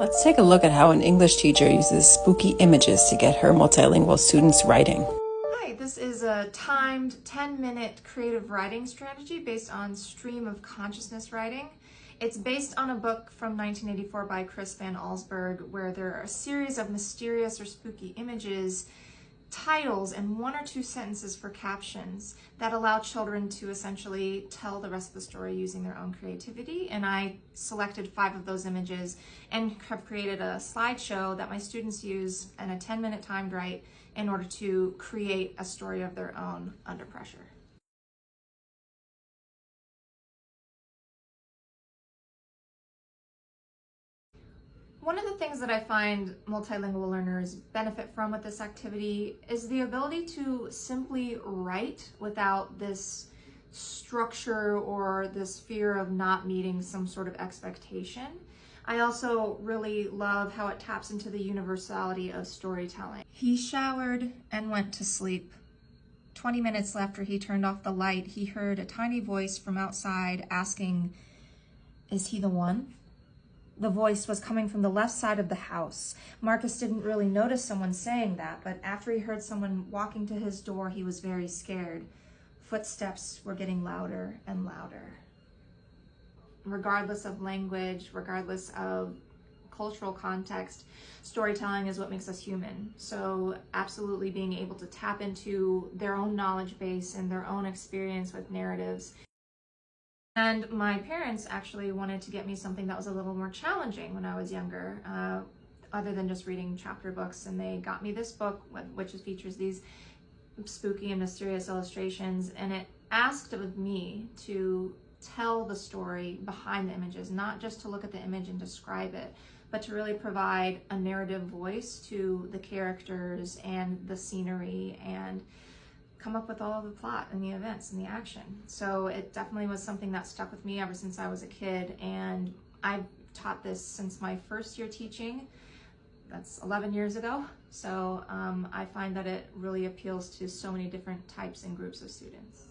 Let's take a look at how an English teacher uses spooky images to get her multilingual students writing. Hi, this is a timed 10-minute creative writing strategy based on stream of consciousness writing. It's based on a book from 1984 by Chris Van Allsburg, where there are a series of mysterious or spooky images, titles, and one or two sentences for captions that allow children to essentially tell the rest of the story using their own creativity. And I selected 5 of those images and have created a slideshow that my students use in a 10-minute timed write in order to create a story of their own under pressure. One of the things that I find multilingual learners benefit from with this activity is the ability to simply write without this structure or this fear of not meeting some sort of expectation. I also really love how it taps into the universality of storytelling. He showered and went to sleep. 20 minutes after he turned off the light, he heard a tiny voice from outside asking, "Is he the one?" The voice was coming from the left side of the house. Marcus didn't really notice someone saying that, but after he heard someone walking to his door, he was very scared. Footsteps were getting louder and louder. Regardless of language, regardless of cultural context, storytelling is what makes us human. So absolutely being able to tap into their own knowledge base and their own experience with narratives. And my parents actually wanted to get me something that was a little more challenging when I was younger, other than just reading chapter books. And they got me this book, which features these spooky and mysterious illustrations. And it asked of me to tell the story behind the images, not just to look at the image and describe it, but to really provide a narrative voice to the characters and the scenery and come up with all of the plot and the events and the action. So it definitely was something that stuck with me ever since I was a kid, and I've taught this since my first year teaching. That's 11 years ago. So I find that it really appeals to so many different types and groups of students.